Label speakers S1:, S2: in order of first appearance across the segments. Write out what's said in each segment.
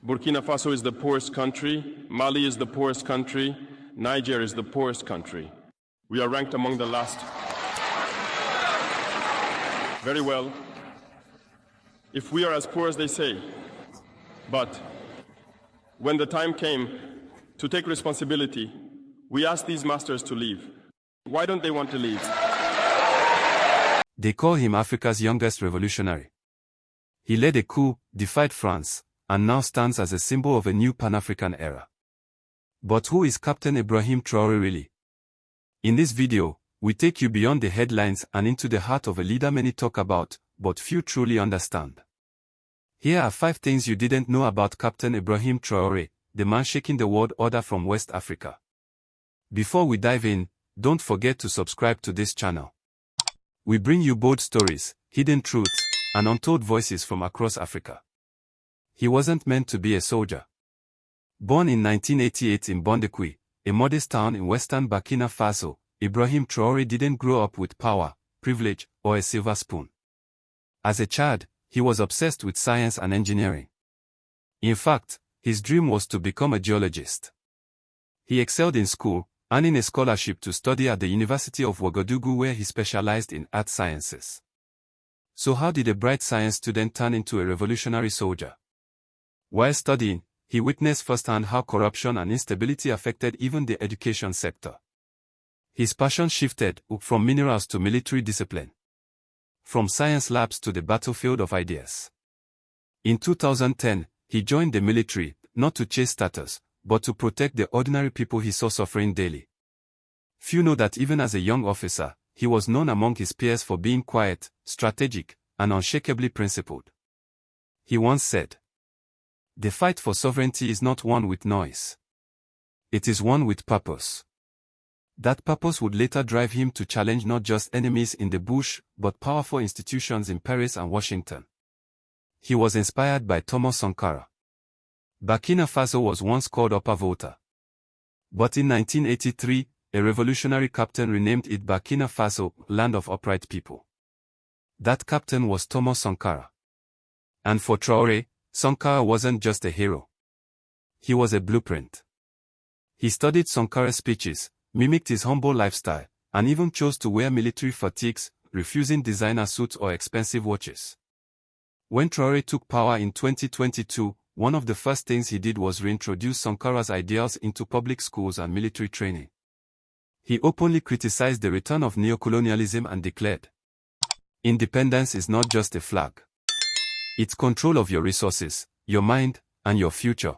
S1: Burkina Faso is the poorest country, Mali is the poorest country, Niger is the poorest country. We are ranked among the last. Very well. If we are as poor as they say, but when the time came to take responsibility, we asked these masters to leave. Why don't they want to leave?
S2: They call him Africa's youngest revolutionary. He led a coup, defied France, and now stands as a symbol of a new Pan-African era. But who is Captain Ibrahim Traoré really? In this video, we take you beyond the headlines and into the heart of a leader many talk about, but few truly understand. Here are 5 things you didn't know about Captain Ibrahim Traoré, the man shaking the world order from West Africa. Before we dive in, don't forget to subscribe to this channel. We bring you bold stories, hidden truths, and untold voices from across Africa. He wasn't meant to be a soldier. Born in 1988 in Bondekwi, a modest town in western Burkina Faso, Ibrahim Traoré didn't grow up with power, privilege, or a silver spoon. As a child, he was obsessed with science and engineering. In fact, his dream was to become a geologist. He excelled in school, earning a scholarship to study at the University of Ouagadougou where he specialized in earth sciences. So how did a bright science student turn into a revolutionary soldier? While studying, he witnessed firsthand how corruption and instability affected even the education sector. His passion shifted from minerals to military discipline, from science labs to the battlefield of ideas. In 2010, he joined the military, not to chase status, but to protect the ordinary people he saw suffering daily. Few know that even as a young officer, he was known among his peers for being quiet, strategic, and unshakably principled. He once said, "The fight for sovereignty is not one with noise. It is one with purpose." That purpose would later drive him to challenge not just enemies in the bush, but powerful institutions in Paris and Washington. He was inspired by Thomas Sankara. Burkina Faso was once called Upper Volta. But in 1983, a revolutionary captain renamed it Burkina Faso, Land of Upright People. That captain was Thomas Sankara. And for Traoré, Sankara wasn't just a hero. He was a blueprint. He studied Sankara's speeches, mimicked his humble lifestyle, and even chose to wear military fatigues, refusing designer suits or expensive watches. When Traoré took power in 2022, one of the first things he did was reintroduce Sankara's ideals into public schools and military training. He openly criticized the return of neocolonialism and declared, "Independence is not just a flag. It's control of your resources, your mind, and your future."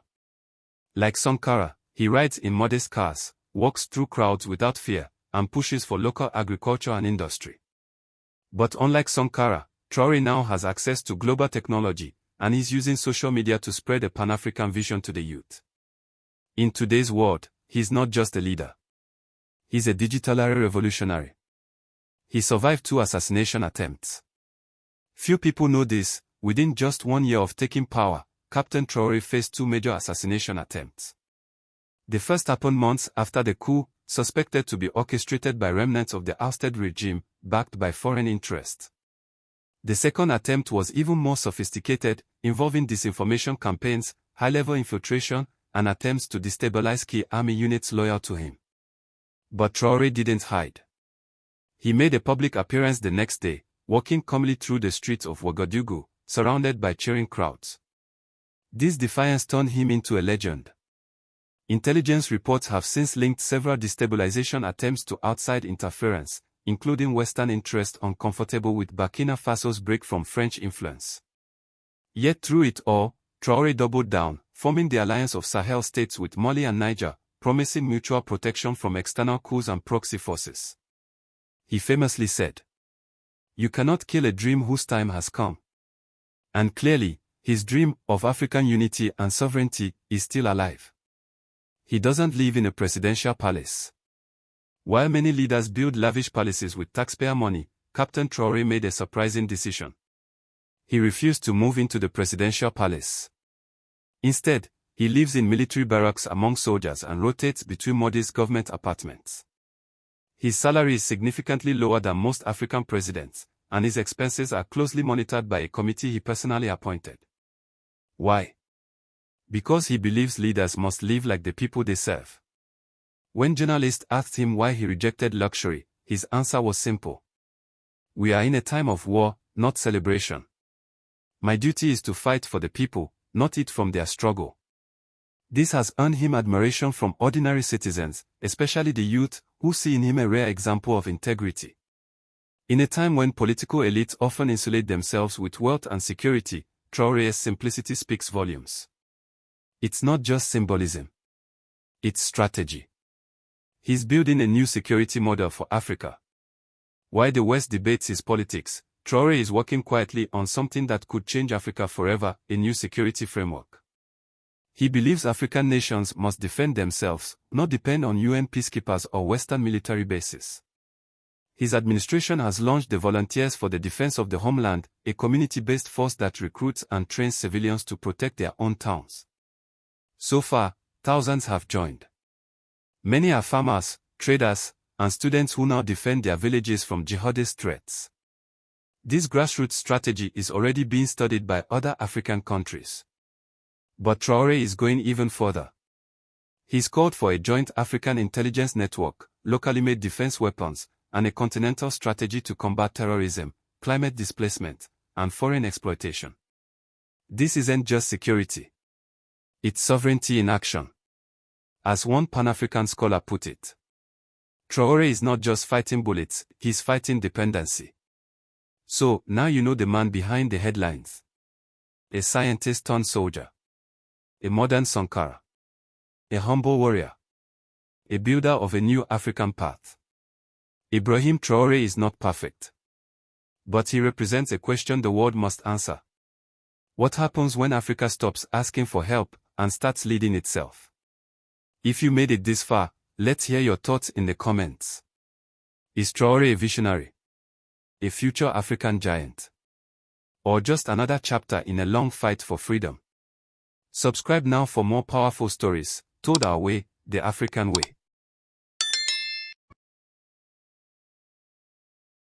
S2: Like Sankara, he rides in modest cars, walks through crowds without fear, and pushes for local agriculture and industry. But unlike Sankara, Traoré now has access to global technology, and is using social media to spread a Pan-African vision to the youth. In today's world, he's not just a leader. He's a digital revolutionary. He survived 2 assassination attempts. Few people know this. Within just 1 year of taking power, Captain Traoré faced 2 major assassination attempts. The first happened months after the coup, suspected to be orchestrated by remnants of the ousted regime, backed by foreign interests. The second attempt was even more sophisticated, involving disinformation campaigns, high-level infiltration, and attempts to destabilize key army units loyal to him. But Traoré didn't hide. He made a public appearance the next day, walking calmly through the streets of Ouagadougou, surrounded by cheering crowds. This defiance turned him into a legend. Intelligence reports have since linked several destabilization attempts to outside interference, including Western interests uncomfortable with Burkina Faso's break from French influence. Yet through it all, Traoré doubled down, forming the alliance of Sahel states with Mali and Niger, promising mutual protection from external coups and proxy forces. He famously said, "You cannot kill a dream whose time has come." And clearly, his dream of African unity and sovereignty is still alive. He doesn't live in a presidential palace. While many leaders build lavish palaces with taxpayer money, Captain Traoré made a surprising decision. He refused to move into the presidential palace. Instead, he lives in military barracks among soldiers and rotates between modest government apartments. His salary is significantly lower than most African presidents, and his expenses are closely monitored by a committee he personally appointed. Why? Because he believes leaders must live like the people they serve. When journalists asked him why he rejected luxury, his answer was simple. We are in a time of war, not celebration. My duty is to fight for the people, not eat from their struggle. This has earned him admiration from ordinary citizens, especially the youth, who see in him a rare example of integrity. In a time when political elites often insulate themselves with wealth and security, Traoré's simplicity speaks volumes. It's not just symbolism. It's strategy. He's building a new security model for Africa. While the West debates his politics, Traoré is working quietly on something that could change Africa forever, a new security framework. He believes African nations must defend themselves, not depend on UN peacekeepers or Western military bases. His administration has launched the Volunteers for the Defense of the Homeland, a community-based force that recruits and trains civilians to protect their own towns. So far, thousands have joined. Many are farmers, traders, and students who now defend their villages from jihadist threats. This grassroots strategy is already being studied by other African countries. But Traoré is going even further. He's called for a joint African intelligence network, locally made defense weapons, and a continental strategy to combat terrorism, climate displacement, and foreign exploitation. This isn't just security. It's sovereignty in action. As one Pan-African scholar put it, Traoré is not just fighting bullets, he's fighting dependency. So, now you know the man behind the headlines. A scientist turned soldier. A modern Sankara. A humble warrior. A builder of a new African path. Ibrahim Traoré is not perfect. But he represents a question the world must answer. What happens when Africa stops asking for help and starts leading itself? If you made it this far, let's hear your thoughts in the comments. Is Traoré a visionary? A future African giant? Or just another chapter in a long fight for freedom? Subscribe now for more powerful stories, told our way, the African way.